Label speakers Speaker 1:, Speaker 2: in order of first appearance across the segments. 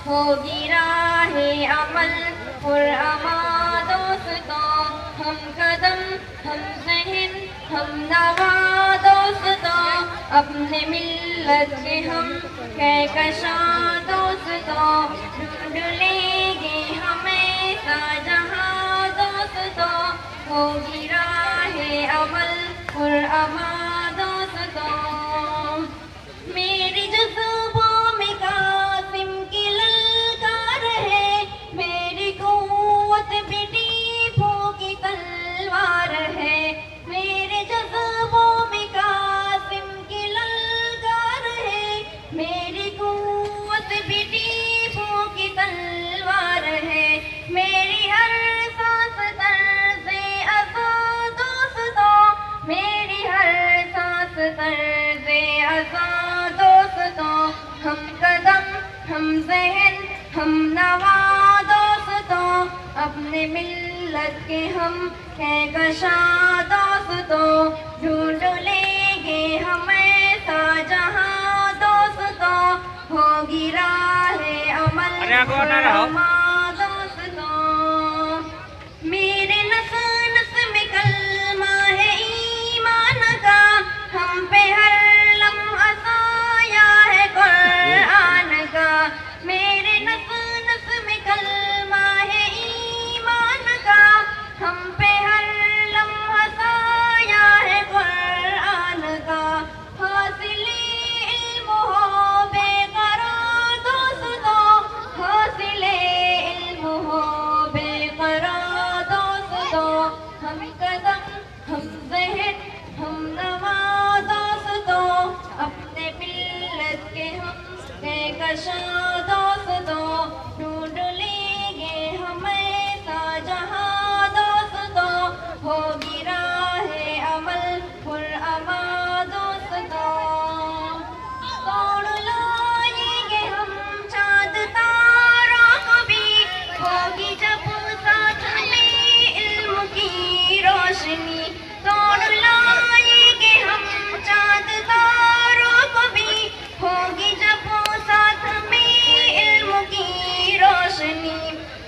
Speaker 1: होगी राहे अमल पुरअमा दोस्तों, हम कदम हम ज़हन हम नवा दोस्तों, अपने मिल्लत के हम कहकशा दोस्तों, ढूंढ लेंगे हमें जहां दोस्तों, होगी राहे अमल पुरअमा दोस्तों। मेरी जुज़्बों में कासिम की ललकार है, मेरी कुव्वत भी टीपों की तलवार है, मेरे जज़्बों में कासिम की ललकार है, मेरी कुव्वत भी टीपों की तलवार है, मेरी हर सांस तर्ज़े अज़ा दोस्तों, मेरी हर सांस तर्ज़े अज़ा दोस्तों, हम कदम हम ज़हन हम नवा दोस्तों, अपने मिल्लत के हम कहकशा दोस्तों, ढूंढ लेंगे हमें जहां दोस्तों, होगी राहे अमल पुरअमा दोस्तों। मेरे नस नस में कलमा है ईमान का, हम पे हर लम्हा साया है कुरान का, मेरे नस नस में कलमा है ईमान का, हम पे हर लम्हा साया है कुरान का, हासिले इल्म हो बेकरार दोस्तों, हासिले इल्म हो बेकरार दोस्तों, हम कदम हम ज़हन हम नवा दोस्तों, अपने मिल्लत के हम कहकशा दोस्तों, ढूंढ लेंगे हमें जहां दोस्तों, होगी राहे अमल पुरअमा दोस्तों। तोड़ लाएंगे हम चाँद तारों को भी, होगी जब साथ में इल्म की रोशनी, तोड़ लाएंगे हम चाँद तारों को भी, होगी जब साथ में इल्म की रोशनी,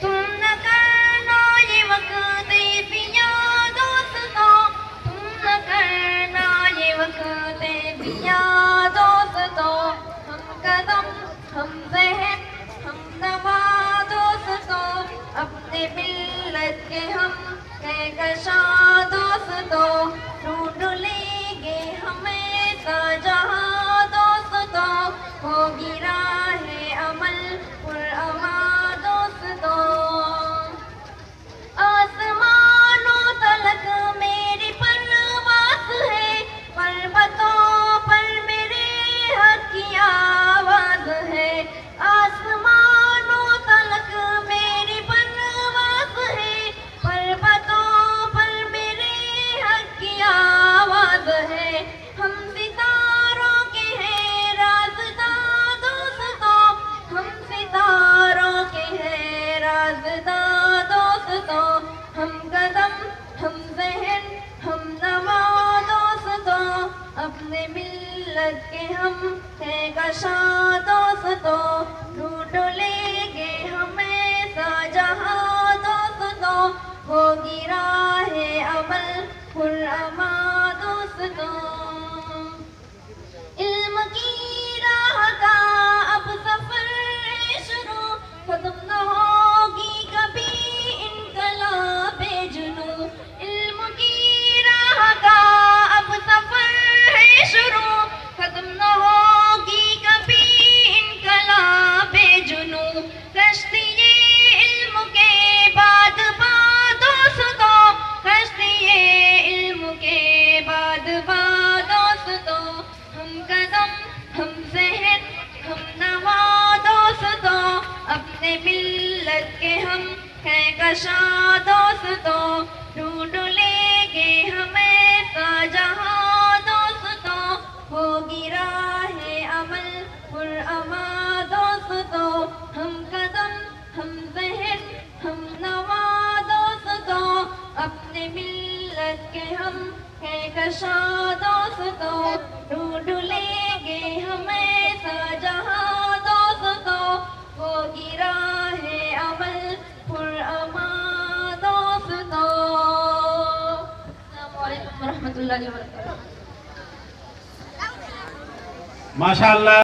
Speaker 1: तुम न करना ये वक्त दिया दोस्तों, तुम न करना ये वक्त दिया दोस्तों, हम कदम हम ज़हन हम नवा दोस्तों, अपने मिल्लत के हम कहकशा दोस्तों, ढूंढ लेंगे हमें जहां दोस्तों, होगी राहे अमल पुरअमा दोस्तों। आसमानों तलक मेरी परवास है, पर्वतों पर मेरे हक की आवाज़ है, आसमानों तलक मेरी परवास है, पर्वतों पर मेरे हक की आवाज़ है, हम सितारों के हैं राज़दां दोस्तों, हम सितारों के हैं राज़दां दोस्तों, हम कदम हम ज़हन हम नवा दोस्तों, अपने मिल्लत के हम कहकशा दोस्तों, ढूंढ लेंगे हमें जहां दोस्तों, होगी राहे अमल पुरअमा दोस्तों। इल्म की राह का अब सफर है शुरू, खत्म न होगी कभी इनकलाबे जुनू, इल्म की राह का अब सफर है शुरू, खत्म न होगी कभी इनकलाबे जुनू, कश्तिये इल्म के बाद दोस्तों, कश्तिये इल्म के बाद दोस्तों, हम कदम हम ज़हन हम नवा दोस्तों, अपने मिल्लत के हम कहकशा दोस्तों, ढूंढ लेंगे हमें जहां दोस्तों, होगी राहे अमल पुरअमा दोस्तों, हम कदम हम ज़हन हम नवा दोस्तों, अपने मिल्लत के हम कहकशा दोस्तों, ढूंढ लेंगे हमें जहां दोस्तों, होगी वरहमतुल्लाहि व बरकातुहू।
Speaker 2: माशाअल्लाह।